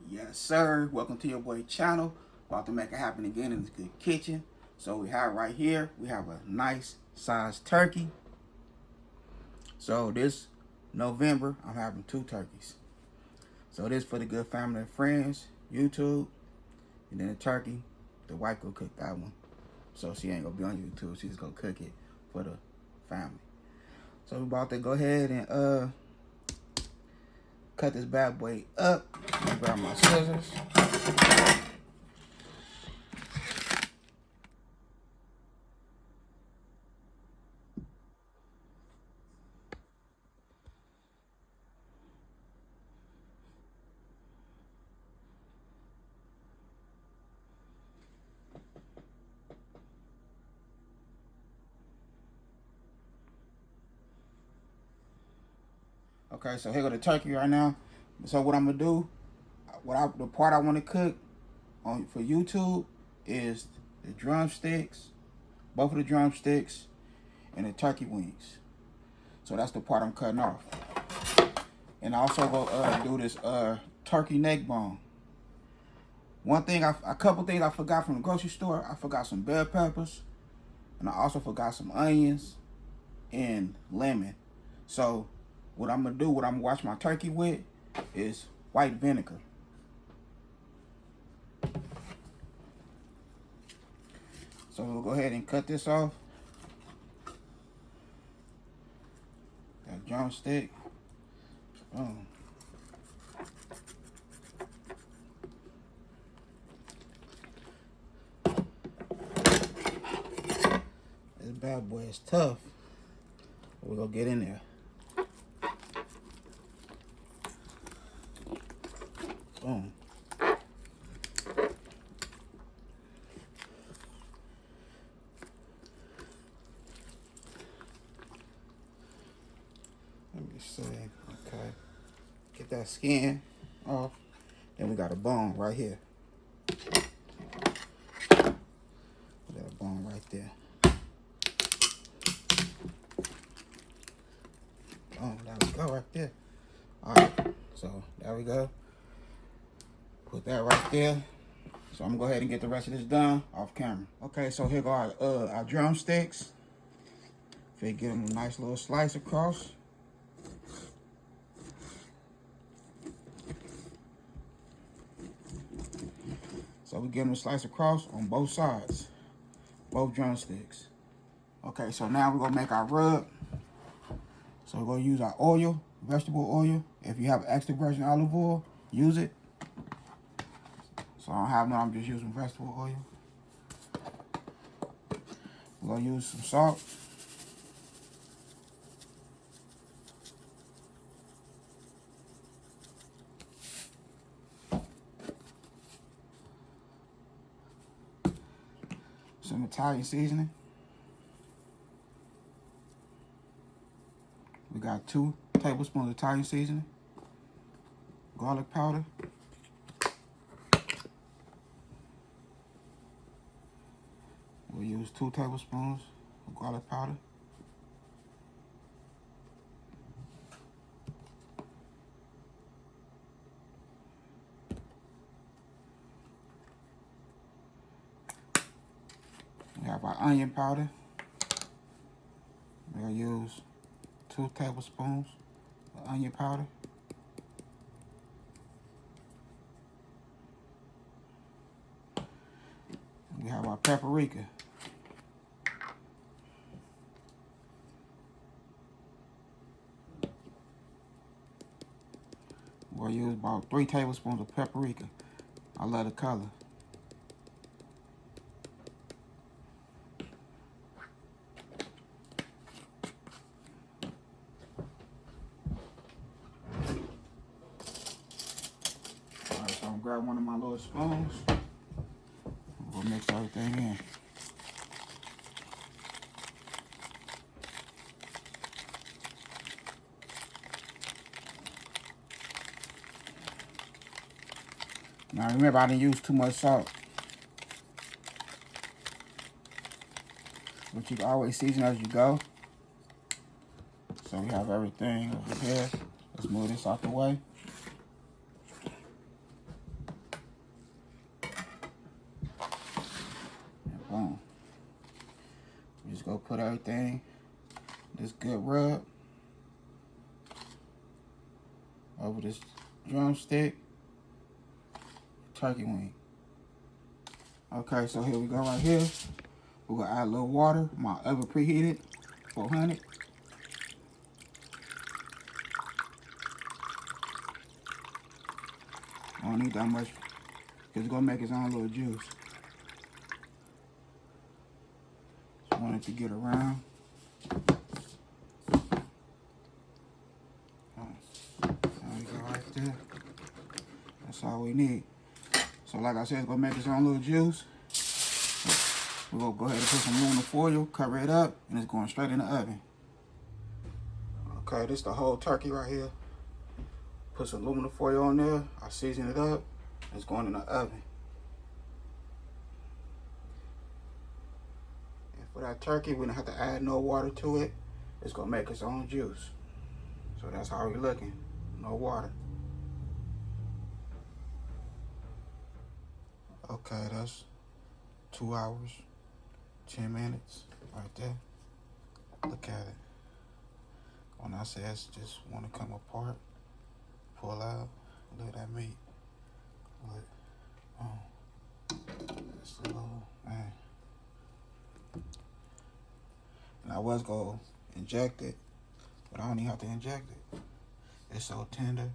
Yes, sir. Welcome to your boy channel. About to make it happen again in this good kitchen. So we have right here, we have a nice sized turkey. So this November, I'm having 2 turkeys. So this for the good family and friends, YouTube, and then the turkey, the wife go cook that one. So she ain't gonna be on YouTube, she's gonna cook it for the family. So we about to go ahead and cut this bad boy up. I'm gonna grab my scissors. Okay, so here go the turkey right now. So what I'm gonna do, the part I want to cook for YouTube is the drumsticks, both of the drumsticks, and the turkey wings. So that's the part I'm cutting off. And I also go do this turkey neck bone. A couple things I forgot from the grocery store. I forgot some bell peppers, and I also forgot some onions and lemon. So what I'm gonna wash my turkey with is white vinegar. So we'll go ahead and cut this off. That drumstick. Boom. This bad boy is tough. We're gonna get in there. Boom. Let me see. Okay. Get that skin off. Then we got a bone right here. Put that bone right there. Boom. There we go right there. Alright. So there we go. Put that right there. So I'm gonna go ahead and get the rest of this done off camera. Okay, so here go our drumsticks. If we get them a nice little slice across. So we get them a slice across on both sides, both drumsticks. Okay, so now we're gonna make our rub. So we're gonna use our oil, vegetable oil. If you have extra virgin olive oil, use it. So I don't have none, I'm just using vegetable oil. We're gonna use some salt. Some Italian seasoning. We got 2 tablespoons of Italian seasoning. Garlic powder. We'll use 2 tablespoons of garlic powder. We have our onion powder. We'll use 2 tablespoons of onion powder. We have our paprika. We'll use about 3 tablespoons of paprika. I love the color. Alright, so I'm gonna grab one of my little spoons. We'll mix everything in. Now remember, I didn't use too much salt. But you can always season as you go. So we have everything over here. Let's move this out the way. go put everything, this good rub, over this drumstick, turkey wing. Okay, so here we go right here. We're gonna add a little water. My oven preheated, 400. I don't need that much because it's gonna make its own little juice. Just want it to get around. There we go right there. That's all we need. So like I said, it's gonna make its own little juice. We're gonna go ahead and put some aluminum foil, cover it up, and it's going straight in the oven. Okay, this is the whole turkey right here. Put some aluminum foil on there. I season it up. It's going in the oven. And for that turkey, we don't have to add no water to it. It's gonna make its own juice. So that's how we're looking. No water. Okay, that's 2 hours, 10 minutes right there. Look at it. When I say it's just want to come apart, pull out, look at that meat. Look, it's a little, man. And I was going to inject it, but I don't even have to inject it. It's so tender,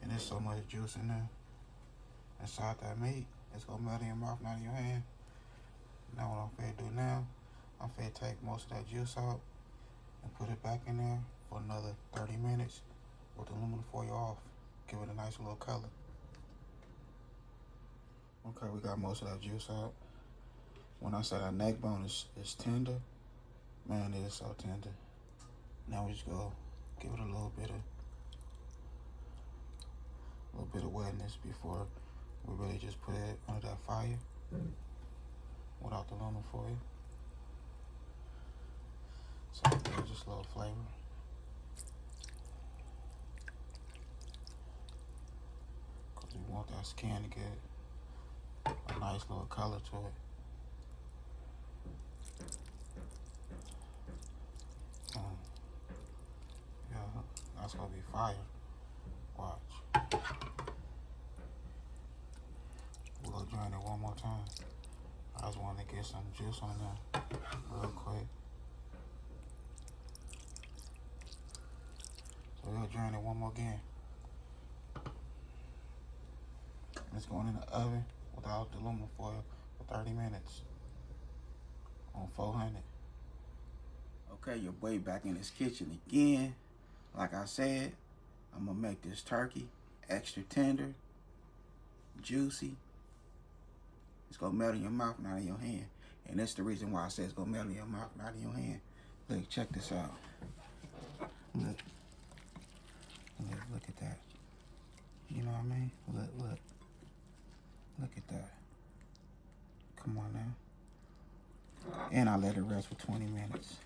and there's so much juice in there. Inside that meat, it's going to melt in your mouth, not in your hand. Now what I'm finna do now, I'm finna take most of that juice out and put it back in there for another 30 minutes with the aluminum foil off. Give it a nice little color. Okay, we got most of that juice out. When I say that neck bone is tender, man, it is so tender. Now we just go give it a little bit of wetness before we really just put it under that fire without the aluminum foil. So just a little flavor. Cause we want that skin to get a nice little color to it. Yeah, that's gonna be fire. Watch. We're gonna join it one more time. I just wanted to get some juice on there real quick. So we'll drain it one more again. It's going in the oven without the aluminum foil for 30 minutes on 400. Okay, your boy back in his kitchen again. Like I said, I'm gonna make this turkey extra tender, juicy. It's gonna melt in your mouth, not in your hand. And that's the reason why I say it's gonna melt in your mouth, not in your hand. Look, check this out. Look at that. You know what I mean? Look at that. Come on now. And I let it rest for 20 minutes.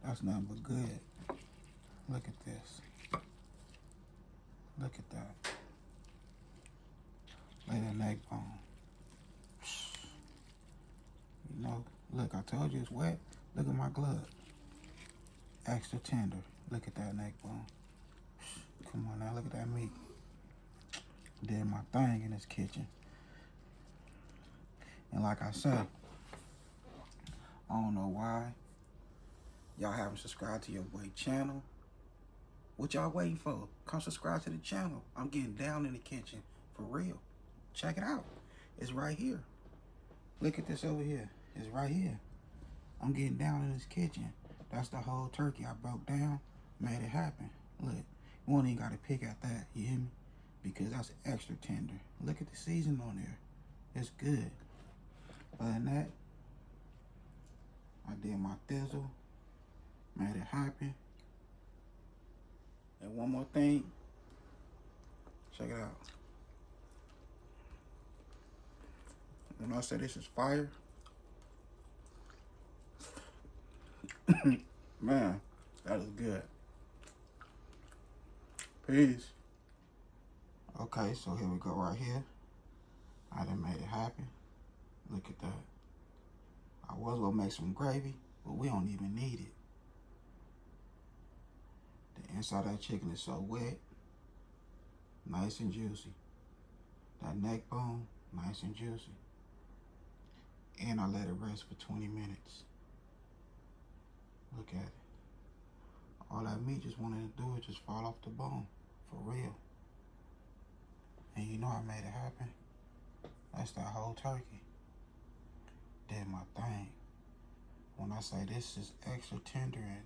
That's nothing but good. Look at this. Look at that. Look at that neck bone. You know, look, I told you it's wet. Look at my glove. Extra tender. Look at that neck bone. Come on now, look at that meat. Did my thing in this kitchen. And like I said, I don't know why y'all haven't subscribed to your boy channel. What y'all waiting for? Come subscribe to the channel. I'm getting down in the kitchen for real. Check it out. It's right here. Look at this over here. It's right here. I'm getting down in this kitchen. That's the whole turkey I broke down, made it happen. Look, you won't even got to pick at that, you hear me? Because that's extra tender. Look at the seasoning on there. It's good. Other than that, I did my thizzle, made it happen. And one more thing, check it out. When I say this is fire, man, that is good. Peace. Okay, so here we go right here. I done made it happen. Look at that. I was gonna make some gravy, but we don't even need it. The inside of that chicken is so wet, nice and juicy. That neck bone, nice and juicy. And I let it rest for 20 minutes. Look at it. All that meat just wanted to do is just fall off the bone, for real. And you know I made it happen. That's that whole turkey. Did my thing. When I say this is extra tender and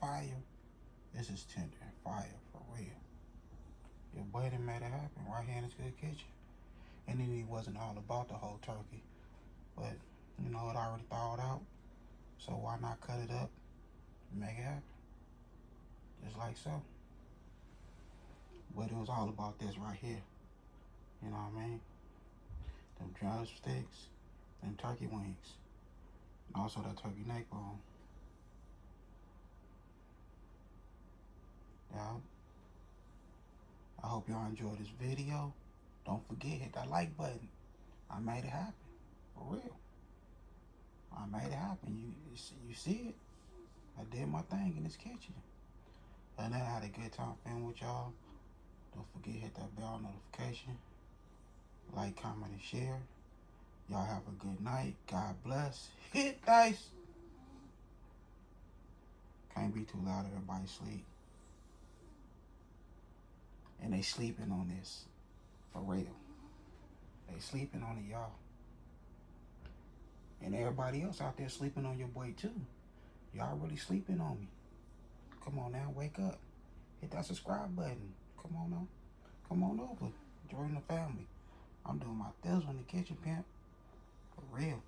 fire, this is tender and fire, for real. Your boy done made it happen right here in this good kitchen. And then he wasn't all about the whole turkey. But, you know, it already thawed out. So why not cut it up and make it happen? Just like so. But it was all about this right here. You know what I mean? Them drumsticks, them turkey wings, and also that turkey neck bone. Yeah. I hope y'all enjoyed this video. Don't forget, hit that like button. I made it happen. For real. I made it happen. You see it? I did my thing in this kitchen. And then I had a good time filming with y'all. Don't forget, hit that bell notification. Like, comment, and share. Y'all have a good night. God bless. Hit dice. Can't be too loud, everybody sleep. And they sleeping on this. For real. They sleeping on it, y'all. And everybody else out there sleeping on your boy too. Y'all really sleeping on me. Come on now, wake up. Hit that subscribe button. Come on now. Come on over. Join the family. I'm doing my things in the kitchen, pimp. For real.